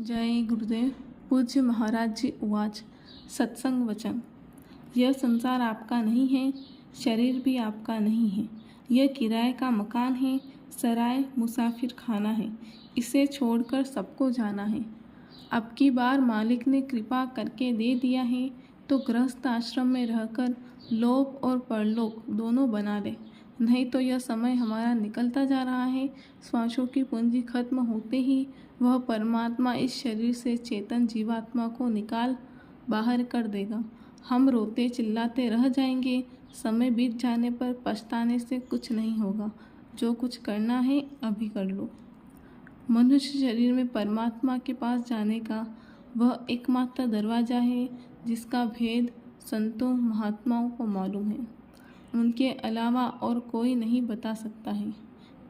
जय गुरुदेव। पूज्य महाराज जी उवाच। सत्संग वचन। यह संसार आपका नहीं है, शरीर भी आपका नहीं है। यह किराए का मकान है, सराय मुसाफिर खाना है। इसे छोड़कर सबको जाना है। अब की बार मालिक ने कृपा करके दे दिया है तो गृहस्थ आश्रम में रहकर लोक और परलोक दोनों बना ले, नहीं तो यह समय हमारा निकलता जा रहा है। श्वासों की पूंजी खत्म होते ही वह परमात्मा इस शरीर से चेतन जीवात्मा को निकाल बाहर कर देगा। हम रोते चिल्लाते रह जाएंगे। समय बीत जाने पर पछताने से कुछ नहीं होगा। जो कुछ करना है अभी कर लो। मनुष्य शरीर में परमात्मा के पास जाने का वह एकमात्र दरवाज़ा है जिसका भेद संतों महात्माओं को मालूम है। उनके अलावा और कोई नहीं बता सकता है।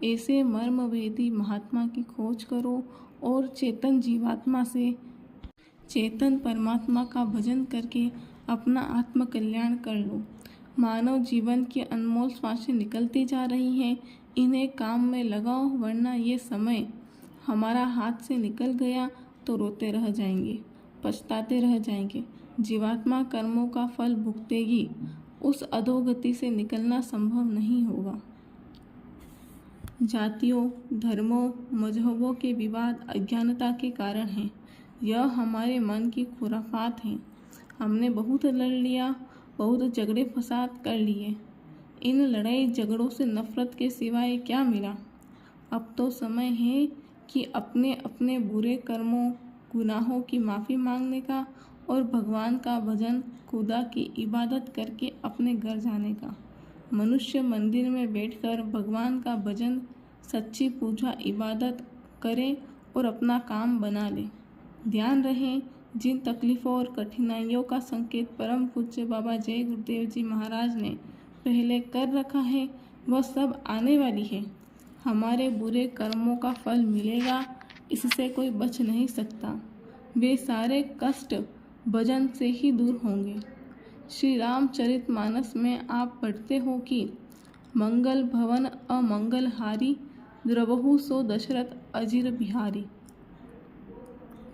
ऐसे मर्मवेदी महात्मा की खोज करो और चेतन जीवात्मा से चेतन परमात्मा का भजन करके अपना आत्म कल्याण कर लो। मानव जीवन की अनमोल श्वासें निकलती जा रही हैं। इन्हें काम में लगाओ, वरना ये समय हमारा हाथ से निकल गया तो रोते रह जाएंगे, पछताते रह जाएंगे। जीवात्मा कर्मों का फल भुगतेगी। उस अधोगति से निकलना संभव नहीं होगा। जातियों, धर्मों, मजहबों के विवाद अज्ञानता के कारण हैं। यह हमारे मन की खुराफात है। हमने बहुत लड़ लिया, बहुत झगड़े फसाद कर लिए। इन लड़ाई झगड़ों से नफरत के सिवाय क्या मिला? अब तो समय है कि अपने अपने बुरे कर्मों गुनाहों की माफ़ी मांगने का और भगवान का भजन खुदा की इबादत करके अपने घर जाने का। मनुष्य मंदिर में बैठकर भगवान का भजन सच्ची पूजा इबादत करे और अपना काम बना ले। ध्यान रहे, जिन तकलीफ़ों और कठिनाइयों का संकेत परम पूज्य बाबा जय गुरुदेव जी महाराज ने पहले कर रखा है वह सब आने वाली है। हमारे बुरे कर्मों का फल मिलेगा, इससे कोई बच नहीं सकता। वे सारे कष्ट भजन से ही दूर होंगे। श्री रामचरितमानस में आप पढ़ते हो कि मंगल भवन अमंगल हारी, द्रवहु सो दशरथ अजिर बिहारी।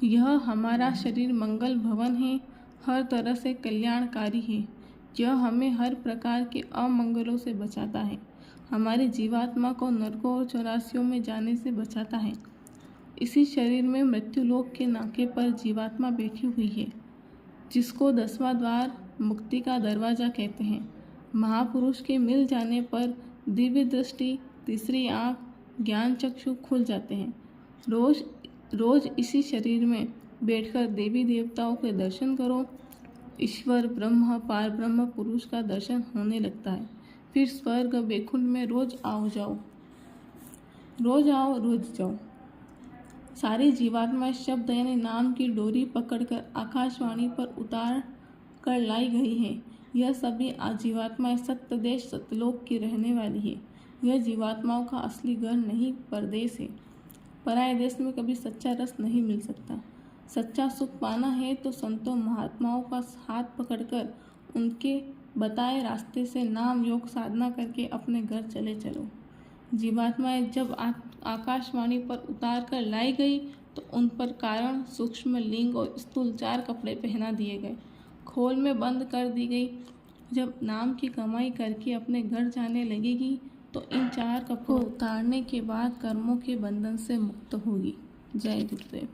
यह हमारा शरीर मंगल भवन है, हर तरह से कल्याणकारी है। यह हमें हर प्रकार के अमंगलों से बचाता है। हमारे जीवात्मा को नरकों और चौरासियों में जाने से बचाता है। इसी शरीर में मृत्युलोक के नाके पर जीवात्मा बैठी हुई है, जिसको 10वां द्वार मुक्ति का दरवाज़ा कहते हैं। महापुरुष के मिल जाने पर दिव्य दृष्टि, तीसरी आँख, ज्ञान चक्षु खुल जाते हैं। रोज इसी शरीर में बैठकर देवी देवताओं के दर्शन करो। ईश्वर ब्रह्म पार ब्रह्म पुरुष का दर्शन होने लगता है। फिर स्वर्ग वैकुंठ में रोज आओ रोज जाओ। सारी जीवात्मा शब्द यानी नाम की डोरी पकड़कर आकाशवाणी पर उतार कर लाई गई है। यह सभी जीवात्माएं सत्य देश सत्यलोक की रहने वाली है। यह जीवात्माओं का असली घर नहीं, परदेश है। पराये देश में कभी सच्चा रस नहीं मिल सकता। सच्चा सुख पाना है तो संतों महात्माओं का हाथ पकड़कर उनके बताए रास्ते से नाम योग साधना करके अपने घर चले चलो। जीवात्माएं जब आकाशवाणी पर उतार कर लाई गई तो उन पर कारण, सूक्ष्म, लिंग और स्थूल 4 कपड़े पहना दिए गए, खोल में बंद कर दी गई। जब नाम की कमाई करके अपने घर जाने लगेगी तो इन 4 कपड़ों को उतारने के बाद कर्मों के बंधन से मुक्त होगी। जय गुरुदेव।